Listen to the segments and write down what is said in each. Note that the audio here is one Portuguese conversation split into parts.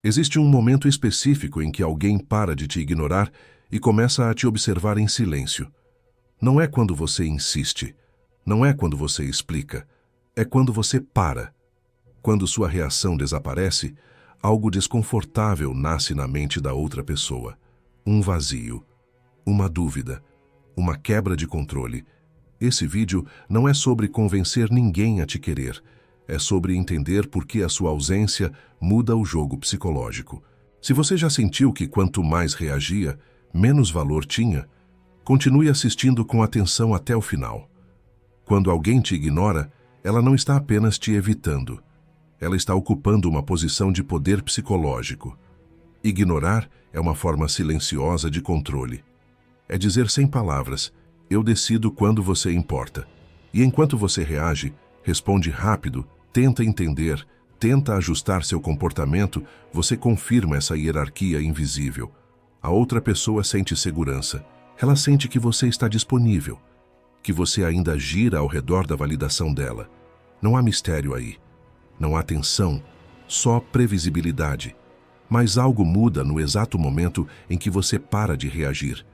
Existe um momento específico em que alguém para de te ignorar e começa a te observar em silêncio. Não é quando você insiste, não é quando você explica, é quando você para. Quando sua reação desaparece, algo desconfortável nasce na mente da outra pessoa. Um vazio, uma dúvida, uma quebra de controle. Esse vídeo não é sobre convencer ninguém a te querer. É sobre entender por que a sua ausência muda o jogo psicológico. Se você já sentiu que quanto mais reagia, menos valor tinha, continue assistindo com atenção até o final. Quando alguém te ignora, ela não está apenas te evitando. Ela está ocupando uma posição de poder psicológico. Ignorar é uma forma silenciosa de controle. É dizer sem palavras, eu decido quando você importa. E enquanto você reage, responde rápido, tenta entender, tenta ajustar seu comportamento, você confirma essa hierarquia invisível. A outra pessoa sente segurança. Ela sente que você está disponível, que você ainda gira ao redor da validação dela. Não há mistério aí. Não há tensão, só previsibilidade. Mas algo muda no exato momento em que você para de reagir.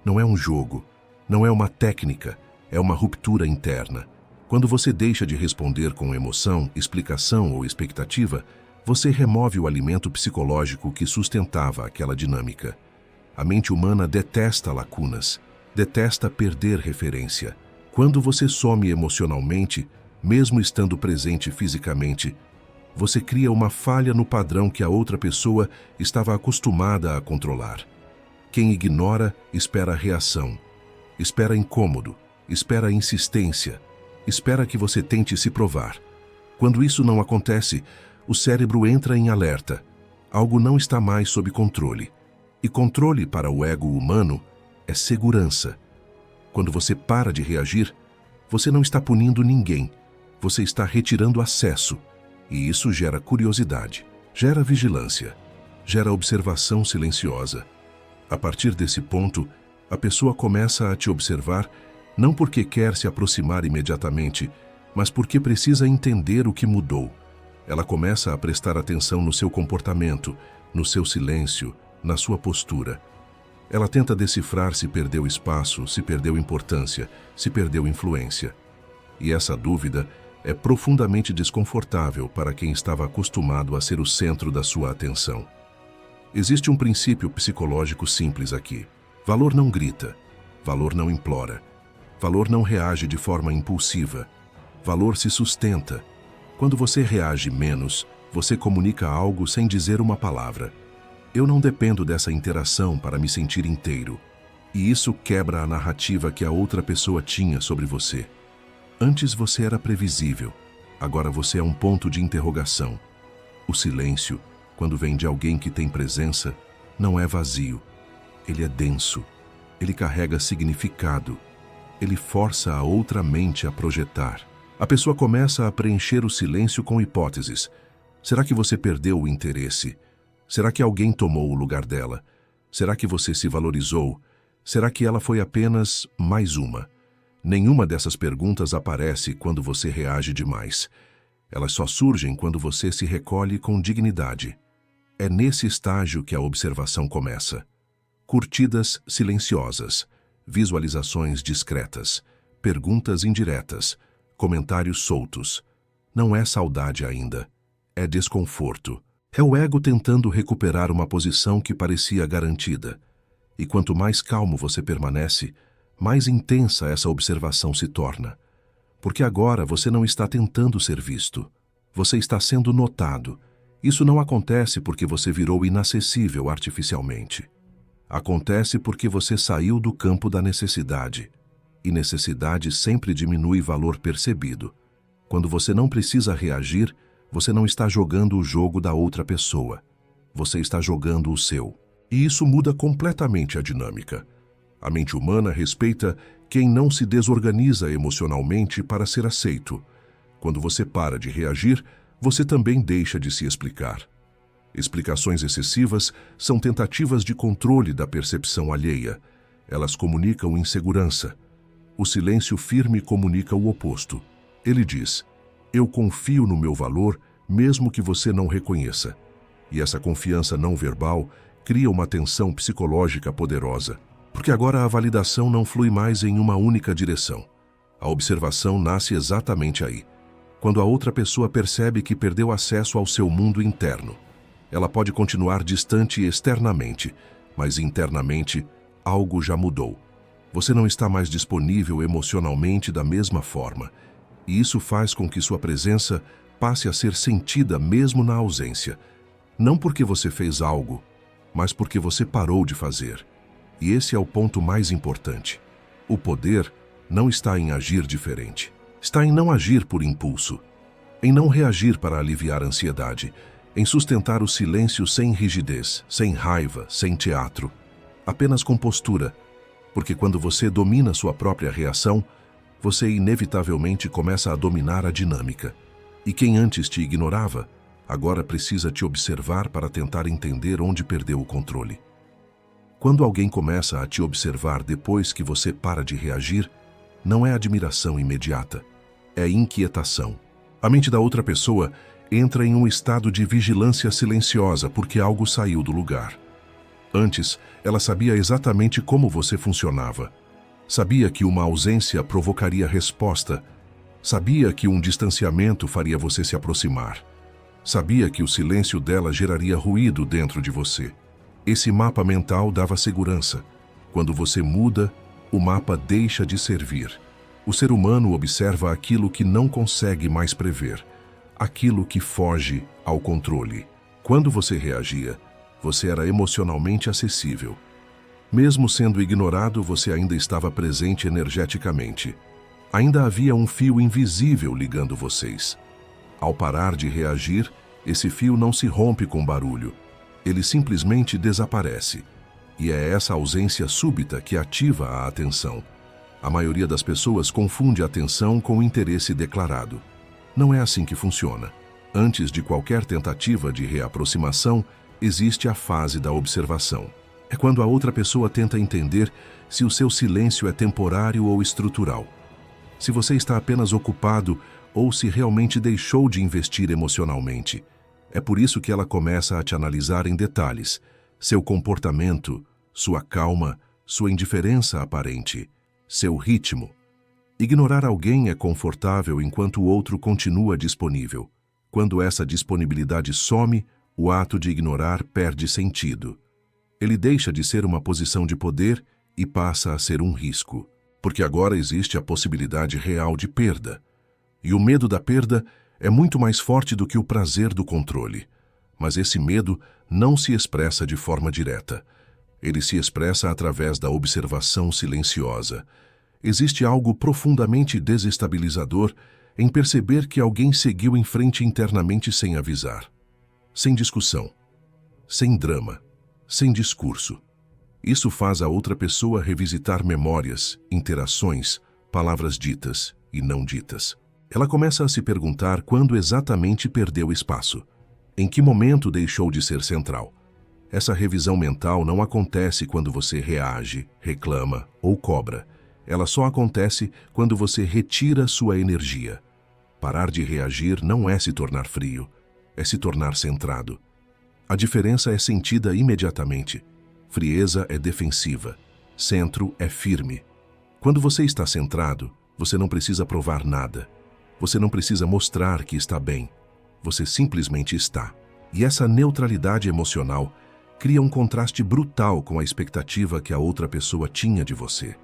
Não é um jogo, não é uma técnica, é uma ruptura interna. Quando você deixa de responder com emoção, explicação ou expectativa, você remove o alimento psicológico que sustentava aquela dinâmica. A mente humana detesta lacunas, detesta perder referência. Quando você some emocionalmente, mesmo estando presente fisicamente, você cria uma falha no padrão que a outra pessoa estava acostumada a controlar. Quem ignora, espera reação, espera incômodo, espera insistência, espera que você tente se provar. Quando isso não acontece, o cérebro entra em alerta. Algo não está mais sob controle. E controle para o ego humano é segurança. Quando você para de reagir, você não está punindo ninguém. Você está retirando acesso. E isso gera curiosidade, gera vigilância, gera observação silenciosa. A partir desse ponto, a pessoa começa a te observar não porque quer se aproximar imediatamente, mas porque precisa entender o que mudou. Ela começa a prestar atenção no seu comportamento, no seu silêncio, na sua postura. Ela tenta decifrar se perdeu espaço, se perdeu importância, se perdeu influência. E essa dúvida é profundamente desconfortável para quem estava acostumado a ser o centro da sua atenção. Existe um princípio psicológico simples aqui. Valor não grita, valor não implora, valor não reage de forma impulsiva, valor se sustenta. Quando você reage menos, você comunica algo sem dizer uma palavra. Eu não dependo dessa interação para me sentir inteiro. E isso quebra a narrativa que a outra pessoa tinha sobre você. Antes você era previsível, agora você é um ponto de interrogação. O silêncio, quando vem de alguém que tem presença, não é vazio. Ele é denso, ele carrega significado, ele força a outra mente a projetar. A pessoa começa a preencher o silêncio com hipóteses. Será que você perdeu o interesse? Será que alguém tomou o lugar dela? Será que você se valorizou? Será que ela foi apenas mais uma? Nenhuma dessas perguntas aparece quando você reage demais. Elas só surgem quando você se recolhe com dignidade. É nesse estágio que a observação começa. Curtidas silenciosas, visualizações discretas, perguntas indiretas, comentários soltos. Não é saudade ainda, é desconforto. É o ego tentando recuperar uma posição que parecia garantida. E quanto mais calmo você permanece, mais intensa essa observação se torna. Porque agora você não está tentando ser visto. Você está sendo notado. Isso não acontece porque você virou inacessível artificialmente. Acontece porque você saiu do campo da necessidade. E necessidade sempre diminui valor percebido. Quando você não precisa reagir, você não está jogando o jogo da outra pessoa. Você está jogando o seu. E isso muda completamente a dinâmica. A mente humana respeita quem não se desorganiza emocionalmente para ser aceito. Quando você para de reagir, você também deixa de se explicar. Explicações excessivas são tentativas de controle da percepção alheia. Elas comunicam insegurança. O silêncio firme comunica o oposto. Ele diz: eu confio no meu valor, mesmo que você não reconheça. E essa confiança não verbal cria uma tensão psicológica poderosa, porque agora a validação não flui mais em uma única direção. A observação nasce exatamente aí, quando a outra pessoa percebe que perdeu acesso ao seu mundo interno. Ela pode continuar distante externamente, mas internamente algo já mudou. Você não está mais disponível emocionalmente da mesma forma, e isso faz com que sua presença passe a ser sentida mesmo na ausência. Não porque você fez algo, mas porque você parou de fazer. E esse é o ponto mais importante. O poder não está em agir diferente. Está em não agir por impulso, em não reagir para aliviar a ansiedade, em sustentar o silêncio sem rigidez, sem raiva, sem teatro, apenas com postura, porque quando você domina sua própria reação, você inevitavelmente começa a dominar a dinâmica. E quem antes te ignorava, agora precisa te observar para tentar entender onde perdeu o controle. Quando alguém começa a te observar depois que você para de reagir, não é admiração imediata, é inquietação. A mente da outra pessoa entra em um estado de vigilância silenciosa porque algo saiu do lugar. Antes, ela sabia exatamente como você funcionava. Sabia que uma ausência provocaria resposta. Sabia que um distanciamento faria você se aproximar. Sabia que o silêncio dela geraria ruído dentro de você. Esse mapa mental dava segurança. Quando você muda, o mapa deixa de servir. O ser humano observa aquilo que não consegue mais prever, aquilo que foge ao controle. Quando você reagia, você era emocionalmente acessível. Mesmo sendo ignorado, você ainda estava presente energeticamente. Ainda havia um fio invisível ligando vocês. Ao parar de reagir, esse fio não se rompe com barulho. Ele simplesmente desaparece. E é essa ausência súbita que ativa a atenção. A maioria das pessoas confunde atenção com interesse declarado. Não é assim que funciona. Antes de qualquer tentativa de reaproximação, existe a fase da observação. É quando a outra pessoa tenta entender se o seu silêncio é temporário ou estrutural. Se você está apenas ocupado ou se realmente deixou de investir emocionalmente. É por isso que ela começa a te analisar em detalhes. Seu comportamento, sua calma, sua indiferença aparente, seu ritmo. Ignorar alguém é confortável enquanto o outro continua disponível. Quando essa disponibilidade some, o ato de ignorar perde sentido. Ele deixa de ser uma posição de poder e passa a ser um risco, porque agora existe a possibilidade real de perda. E o medo da perda é muito mais forte do que o prazer do controle. Mas esse medo não se expressa de forma direta. Ele se expressa através da observação silenciosa. Existe algo profundamente desestabilizador em perceber que alguém seguiu em frente internamente sem avisar. Sem discussão, sem drama, sem discurso. Isso faz a outra pessoa revisitar memórias, interações, palavras ditas e não ditas. Ela começa a se perguntar quando exatamente perdeu espaço. Em que momento deixou de ser central? Essa revisão mental não acontece quando você reage, reclama ou cobra. Ela só acontece quando você retira sua energia. Parar de reagir não é se tornar frio, é se tornar centrado. A diferença é sentida imediatamente. Frieza é defensiva, centro é firme. Quando você está centrado, você não precisa provar nada. Você não precisa mostrar que está bem. Você simplesmente está. E essa neutralidade emocional cria um contraste brutal com a expectativa que a outra pessoa tinha de você.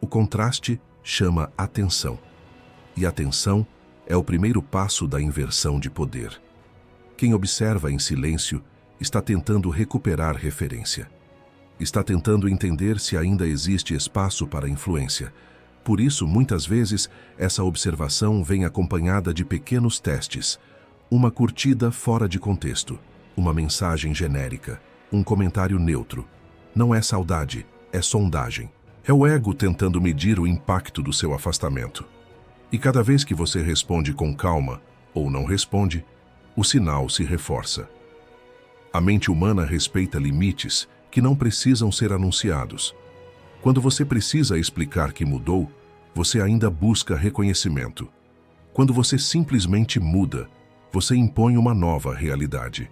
O contraste chama atenção. E atenção é o primeiro passo da inversão de poder. Quem observa em silêncio está tentando recuperar referência. Está tentando entender se ainda existe espaço para influência. Por isso, muitas vezes, essa observação vem acompanhada de pequenos testes. Uma curtida fora de contexto, uma mensagem genérica, um comentário neutro. Não é saudade, é sondagem. É o ego tentando medir o impacto do seu afastamento. E cada vez que você responde com calma, ou não responde, o sinal se reforça. A mente humana respeita limites que não precisam ser anunciados. Quando você precisa explicar que mudou, você ainda busca reconhecimento. Quando você simplesmente muda, você impõe uma nova realidade.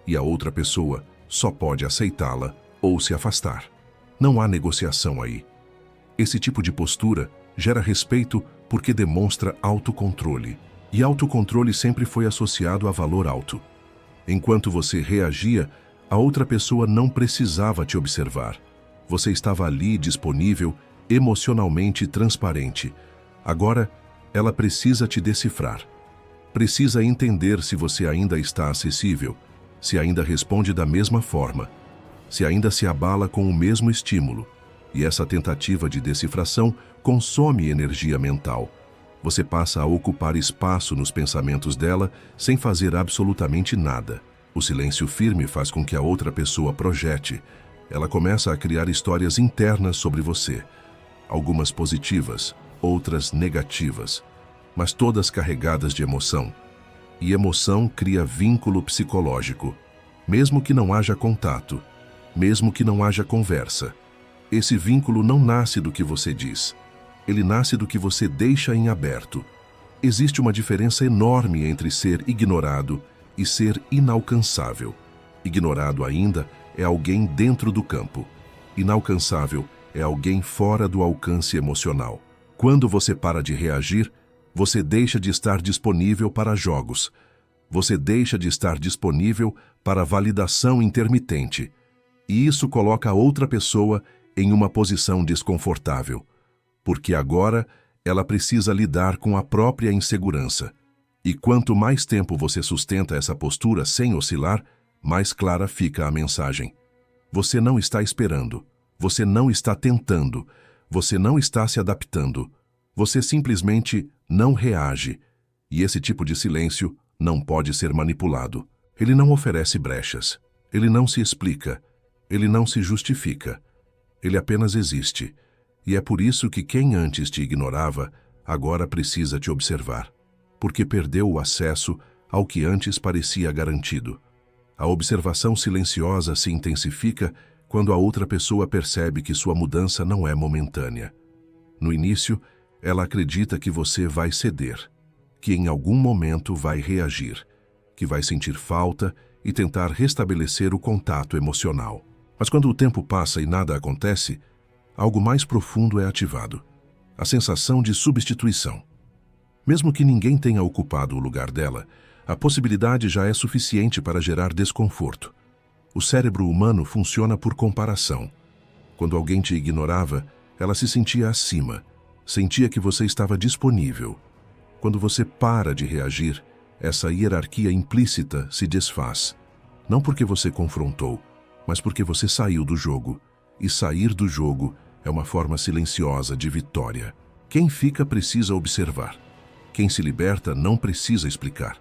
e a outra pessoa só pode aceitá-la ou se afastar. Não há negociação aí. Esse tipo de postura gera respeito porque demonstra autocontrole. E autocontrole sempre foi associado a valor alto. Enquanto você reagia, a outra pessoa não precisava te observar. Você estava ali disponível, emocionalmente transparente. Agora, ela precisa te decifrar. Precisa entender se você ainda está acessível, se ainda responde da mesma forma, se ainda se abala com o mesmo estímulo. E essa tentativa de decifração consome energia mental. Você passa a ocupar espaço nos pensamentos dela sem fazer absolutamente nada. O silêncio firme faz com que a outra pessoa projete. Ela começa a criar histórias internas sobre você. Algumas positivas, outras negativas, mas todas carregadas de emoção. E emoção cria vínculo psicológico. Mesmo que não haja contato, mesmo que não haja conversa, esse vínculo não nasce do que você diz. Ele nasce do que você deixa em aberto. Existe uma diferença enorme entre ser ignorado e ser inalcançável. Ignorado ainda é alguém dentro do campo. Inalcançável é alguém fora do alcance emocional. Quando você para de reagir, você deixa de estar disponível para jogos. Você deixa de estar disponível para validação intermitente. E isso coloca a outra pessoa em uma posição desconfortável, porque agora ela precisa lidar com a própria insegurança. E quanto mais tempo você sustenta essa postura sem oscilar, mais clara fica a mensagem. Você não está esperando, você não está tentando, você não está se adaptando, você simplesmente não reage. E esse tipo de silêncio não pode ser manipulado. Ele não oferece brechas, ele não se explica, ele não se justifica. Ele apenas existe. E é por isso que quem antes te ignorava, agora precisa te observar. Porque perdeu o acesso ao que antes parecia garantido. A observação silenciosa se intensifica quando a outra pessoa percebe que sua mudança não é momentânea. No início, ela acredita que você vai ceder, que em algum momento vai reagir, que vai sentir falta e tentar restabelecer o contato emocional. Mas quando o tempo passa e nada acontece, algo mais profundo é ativado. A sensação de substituição. Mesmo que ninguém tenha ocupado o lugar dela, a possibilidade já é suficiente para gerar desconforto. O cérebro humano funciona por comparação. Quando alguém te ignorava, ela se sentia acima, sentia que você estava disponível. Quando você para de reagir, essa hierarquia implícita se desfaz. Não porque você confrontou, mas porque você saiu do jogo. E sair do jogo é uma forma silenciosa de vitória. Quem fica precisa observar. Quem se liberta não precisa explicar.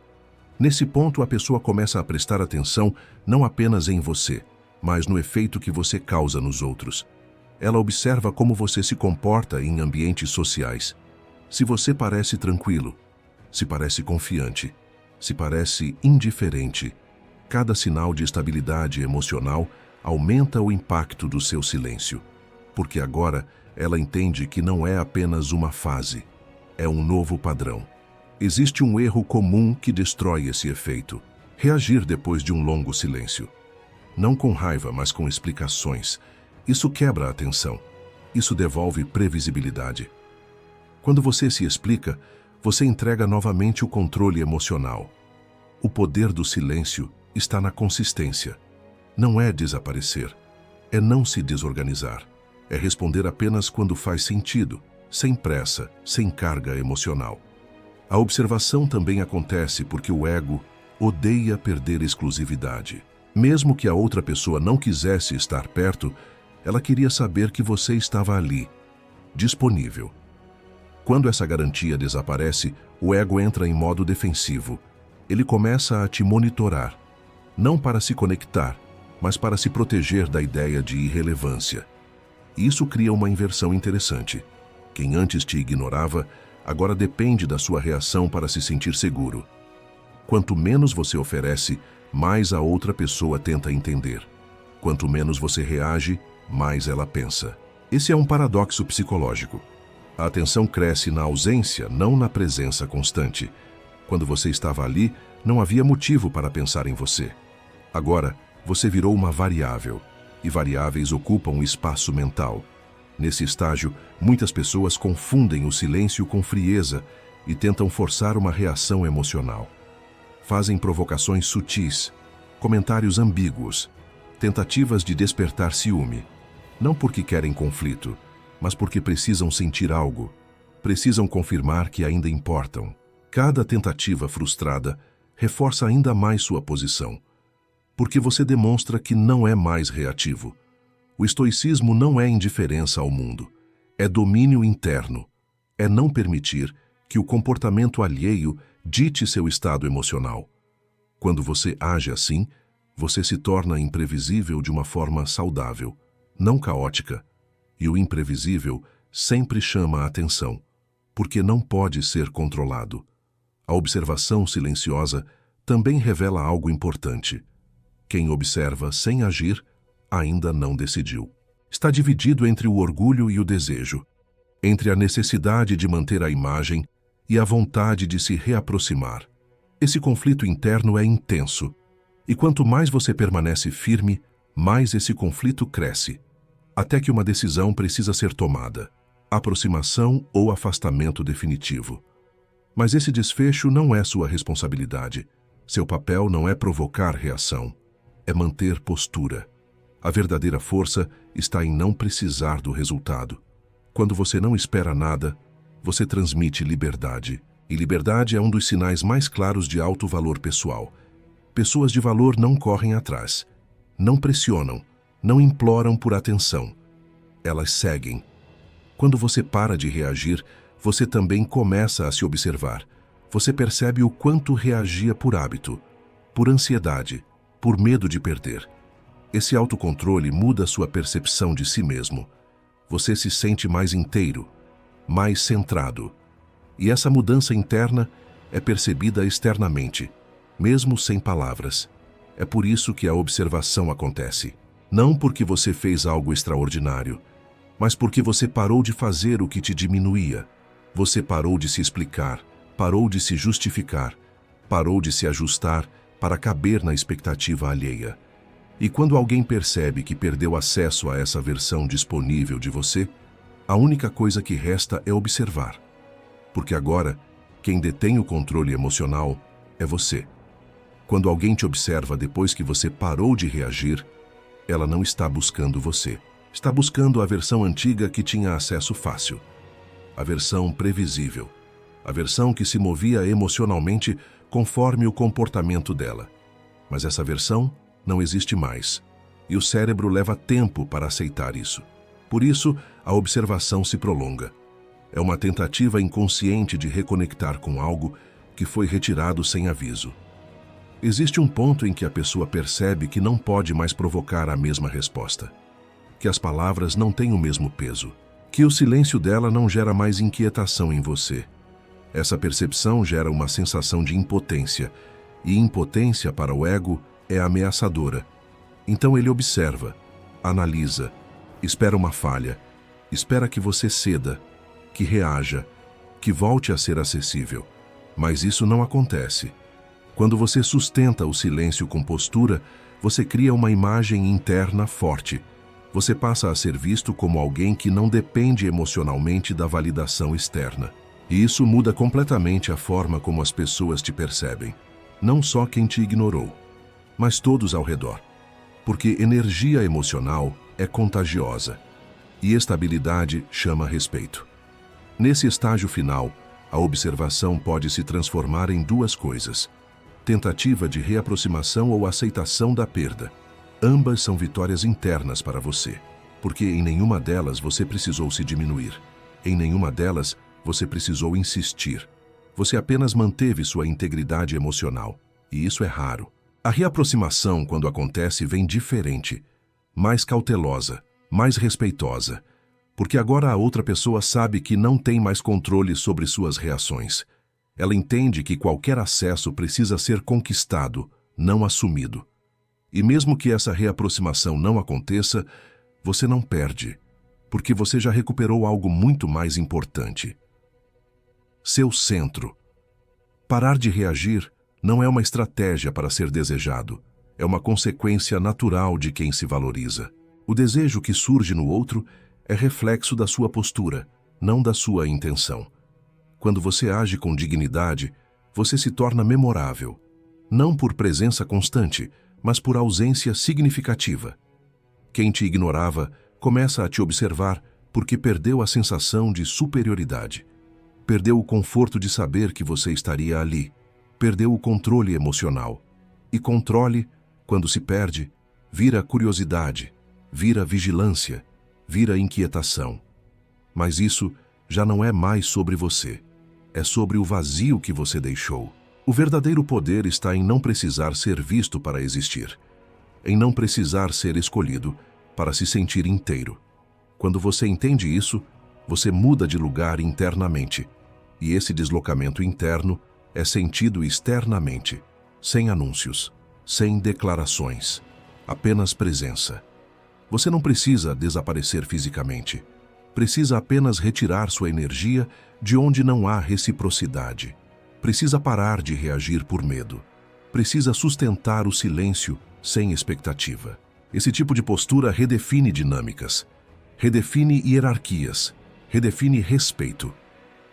Nesse ponto, a pessoa começa a prestar atenção não apenas em você, mas no efeito que você causa nos outros. Ela observa como você se comporta em ambientes sociais. Se você parece tranquilo, se parece confiante, se parece indiferente, cada sinal de estabilidade emocional aumenta o impacto do seu silêncio, porque agora ela entende que não é apenas uma fase, é um novo padrão. Existe um erro comum que destrói esse efeito: reagir depois de um longo silêncio. Não com raiva, mas com explicações. Isso quebra a atenção. Isso devolve previsibilidade. Quando você se explica, você entrega novamente o controle emocional. O poder do silêncio está na consistência. Não é desaparecer, é não se desorganizar. É responder apenas quando faz sentido, sem pressa, sem carga emocional. A observação também acontece porque o ego odeia perder exclusividade. Mesmo que a outra pessoa não quisesse estar perto, ela queria saber que você estava ali, disponível. Quando essa garantia desaparece, o ego entra em modo defensivo. Ele começa a te monitorar, não para se conectar, mas para se proteger da ideia de irrelevância. Isso cria uma inversão interessante. Quem antes te ignorava, agora depende da sua reação para se sentir seguro. Quanto menos você oferece, mais a outra pessoa tenta entender. Quanto menos você reage, mais ela pensa. Esse é um paradoxo psicológico. A atenção cresce na ausência, não na presença constante. Quando você estava ali, não havia motivo para pensar em você. Agora, você virou uma variável, e variáveis ocupam o espaço mental. Nesse estágio, muitas pessoas confundem o silêncio com frieza e tentam forçar uma reação emocional. Fazem provocações sutis, comentários ambíguos, tentativas de despertar ciúme, não porque querem conflito, mas porque precisam sentir algo, precisam confirmar que ainda importam. Cada tentativa frustrada reforça ainda mais sua posição, porque você demonstra que não é mais reativo. O estoicismo não é indiferença ao mundo, é domínio interno, é não permitir que o comportamento alheio dite seu estado emocional. Quando você age assim, você se torna imprevisível de uma forma saudável, não caótica, e o imprevisível sempre chama a atenção, porque não pode ser controlado. A observação silenciosa também revela algo importante. Quem observa sem agir ainda não decidiu. Está dividido entre o orgulho e o desejo, entre a necessidade de manter a imagem e a vontade de se reaproximar. Esse conflito interno é intenso, e quanto mais você permanece firme, mais esse conflito cresce, até que uma decisão precisa ser tomada: aproximação ou afastamento definitivo. Mas esse desfecho não é sua responsabilidade. Seu papel não é provocar reação, é manter postura. A verdadeira força está em não precisar do resultado. Quando você não espera nada, você transmite liberdade. E liberdade é um dos sinais mais claros de alto valor pessoal. Pessoas de valor não correm atrás, não pressionam, não imploram por atenção. Elas seguem. Quando você para de reagir, você também começa a se observar. Você percebe o quanto reagia por hábito, por ansiedade, por medo de perder. Esse autocontrole muda sua percepção de si mesmo. Você se sente mais inteiro, mais centrado. E essa mudança interna é percebida externamente, mesmo sem palavras. É por isso que a observação acontece. Não porque você fez algo extraordinário, mas porque você parou de fazer o que te diminuía. Você parou de se explicar, parou de se justificar, parou de se ajustar para caber na expectativa alheia. E quando alguém percebe que perdeu acesso a essa versão disponível de você, a única coisa que resta é observar. Porque agora, quem detém o controle emocional é você. Quando alguém te observa depois que você parou de reagir, ela não está buscando você. Está buscando a versão antiga que tinha acesso fácil. A versão previsível. A versão que se movia emocionalmente conforme o comportamento dela. Mas essa versão não existe mais, e o cérebro leva tempo para aceitar isso. Por isso, a observação se prolonga. É uma tentativa inconsciente de reconectar com algo que foi retirado sem aviso. Existe um ponto em que a pessoa percebe que não pode mais provocar a mesma resposta, que as palavras não têm o mesmo peso, que o silêncio dela não gera mais inquietação em você. Essa percepção gera uma sensação de impotência, e impotência para o ego é ameaçadora. Então ele observa, analisa, espera uma falha, espera que você ceda, que reaja, que volte a ser acessível. Mas isso não acontece. Quando você sustenta o silêncio com postura, você cria uma imagem interna forte. Você passa a ser visto como alguém que não depende emocionalmente da validação externa. E isso muda completamente a forma como as pessoas te percebem. Não só quem te ignorou, mas todos ao redor. Porque energia emocional é contagiosa e estabilidade chama respeito. Nesse estágio final, a observação pode se transformar em duas coisas: tentativa de reaproximação ou aceitação da perda. Ambas são vitórias internas para você, porque em nenhuma delas você precisou se diminuir. Em nenhuma delas você precisou insistir. Você apenas manteve sua integridade emocional, e isso é raro. A reaproximação, quando acontece, vem diferente, mais cautelosa, mais respeitosa, porque agora a outra pessoa sabe que não tem mais controle sobre suas reações. Ela entende que qualquer acesso precisa ser conquistado, não assumido. E mesmo que essa reaproximação não aconteça, você não perde, porque você já recuperou algo muito mais importante. Seu centro. Parar de reagir não é uma estratégia para ser desejado, É uma consequência natural de quem se valoriza. O desejo que surge no outro é reflexo da sua postura, não da sua intenção. Quando você age com dignidade, você se torna memorável, não por presença constante, mas por ausência significativa. Quem te ignorava começa a te observar porque perdeu a sensação de superioridade. Perdeu o conforto de saber que você estaria ali. Perdeu o controle emocional. E controle, quando se perde, vira curiosidade, vira vigilância, vira inquietação. Mas isso já não é mais sobre você. É sobre o vazio que você deixou. O verdadeiro poder está em não precisar ser visto para existir, em não precisar ser escolhido para se sentir inteiro. Quando você entende isso, você muda de lugar internamente, e esse deslocamento interno é sentido externamente, sem anúncios, sem declarações, apenas presença. Você não precisa desaparecer fisicamente, precisa apenas retirar sua energia de onde não há reciprocidade. Precisa parar de reagir por medo. Precisa sustentar o silêncio sem expectativa. Esse tipo de postura redefine dinâmicas, redefine hierarquias, redefine respeito.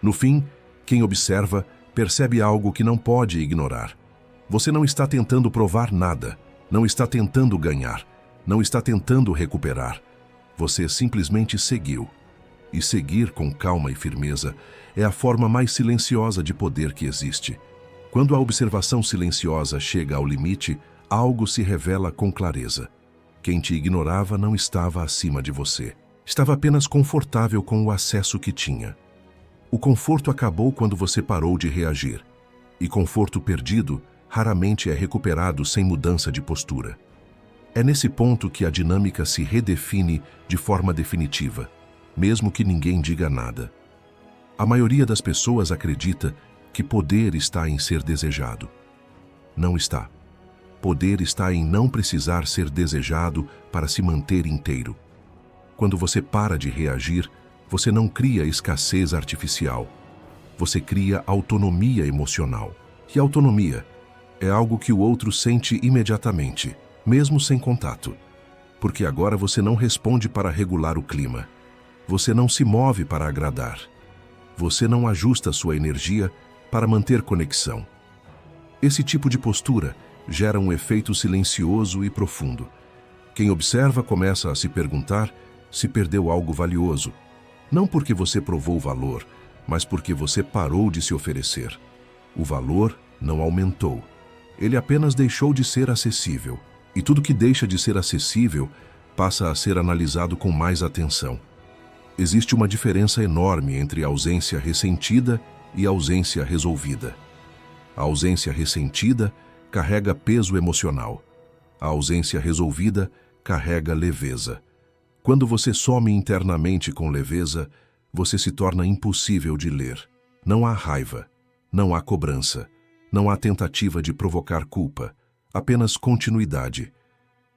No fim, quem observa percebe algo que não pode ignorar. Você não está tentando provar nada, não está tentando ganhar, não está tentando recuperar. Você simplesmente seguiu. E seguir com calma e firmeza é a forma mais silenciosa de poder que existe. Quando a observação silenciosa chega ao limite, algo se revela com clareza. Quem te ignorava não estava acima de você. Estava apenas confortável com o acesso que tinha. O conforto acabou quando você parou de reagir. E conforto perdido raramente é recuperado sem mudança de postura. É nesse ponto que a dinâmica se redefine de forma definitiva, mesmo que ninguém diga nada. A maioria das pessoas acredita que poder está em ser desejado. Não está. Poder está em não precisar ser desejado para se manter inteiro. Quando você para de reagir, você não cria escassez artificial. Você cria autonomia emocional. E autonomia é algo que o outro sente imediatamente, mesmo sem contato. Porque agora você não responde para regular o clima. Você não se move para agradar. Você não ajusta sua energia para manter conexão. Esse tipo de postura gera um efeito silencioso e profundo. Quem observa começa a se perguntar se perdeu algo valioso. Não porque você provou valor, mas porque você parou de se oferecer. O valor não aumentou. Ele apenas deixou de ser acessível. E tudo que deixa de ser acessível passa a ser analisado com mais atenção. Existe uma diferença enorme entre a ausência ressentida e a ausência resolvida. A ausência ressentida carrega peso emocional. A ausência resolvida carrega leveza. Quando você some internamente com leveza, você se torna impossível de ler. Não há raiva, não há cobrança, não há tentativa de provocar culpa, apenas continuidade.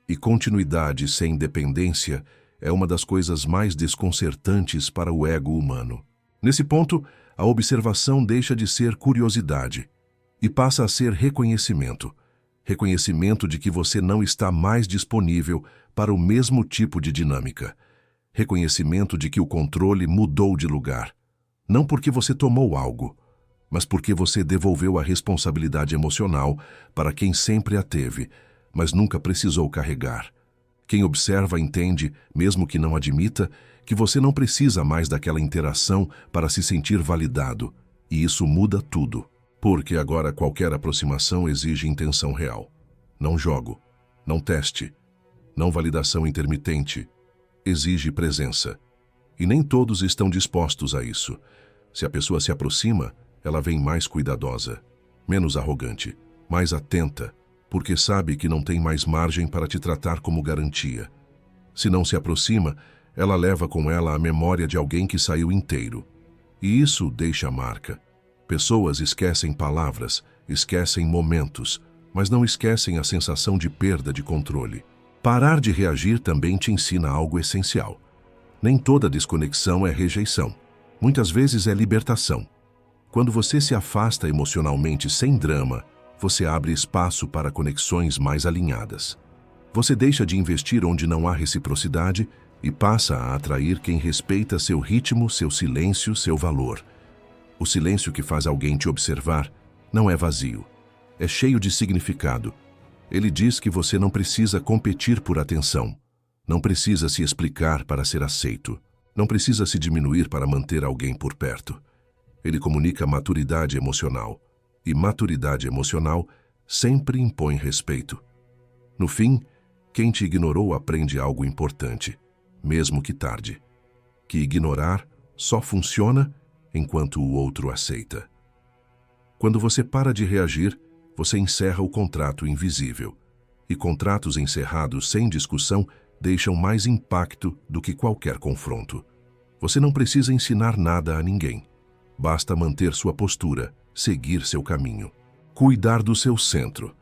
E continuidade sem dependência é uma das coisas mais desconcertantes para o ego humano. Nesse ponto, a observação deixa de ser curiosidade e passa a ser reconhecimento. Reconhecimento de que você não está mais disponível para o mesmo tipo de dinâmica. Reconhecimento de que o controle mudou de lugar. Não porque você tomou algo, mas porque você devolveu a responsabilidade emocional para quem sempre a teve, mas nunca precisou carregar. Quem observa entende, mesmo que não admita, que você não precisa mais daquela interação para se sentir validado, e isso muda tudo. Porque agora qualquer aproximação exige intenção real. Não jogo, não teste, não validação intermitente. Exige presença. E nem todos estão dispostos a isso. Se a pessoa se aproxima, ela vem mais cuidadosa, menos arrogante, mais atenta, porque sabe que não tem mais margem para te tratar como garantia. Se não se aproxima, ela leva com ela a memória de alguém que saiu inteiro. E isso deixa marca. Pessoas esquecem palavras, esquecem momentos, mas não esquecem a sensação de perda de controle. Parar de reagir também te ensina algo essencial. Nem toda desconexão é rejeição. Muitas vezes é libertação. Quando você se afasta emocionalmente sem drama, você abre espaço para conexões mais alinhadas. Você deixa de investir onde não há reciprocidade e passa a atrair quem respeita seu ritmo, seu silêncio, seu valor. O silêncio que faz alguém te observar não é vazio, é cheio de significado. Ele diz que você não precisa competir por atenção, não precisa se explicar para ser aceito, não precisa se diminuir para manter alguém por perto. Ele comunica maturidade emocional, e maturidade emocional sempre impõe respeito. No fim, quem te ignorou aprende algo importante, mesmo que tarde, que ignorar só funciona enquanto o outro aceita. Quando você para de reagir, você encerra o contrato invisível, e contratos encerrados sem discussão deixam mais impacto do que qualquer confronto. Você não precisa ensinar nada a ninguém. Basta manter sua postura, seguir seu caminho. Cuidar do seu centro.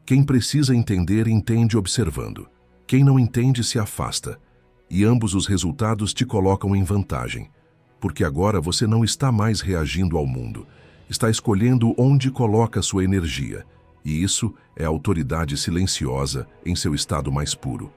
Quem precisa entender, entende observando. Quem não entende, se afasta. E ambos os resultados te colocam em vantagem. Porque agora você não está mais reagindo ao mundo. Está escolhendo onde coloca sua energia. E isso é autoridade silenciosa em seu estado mais puro.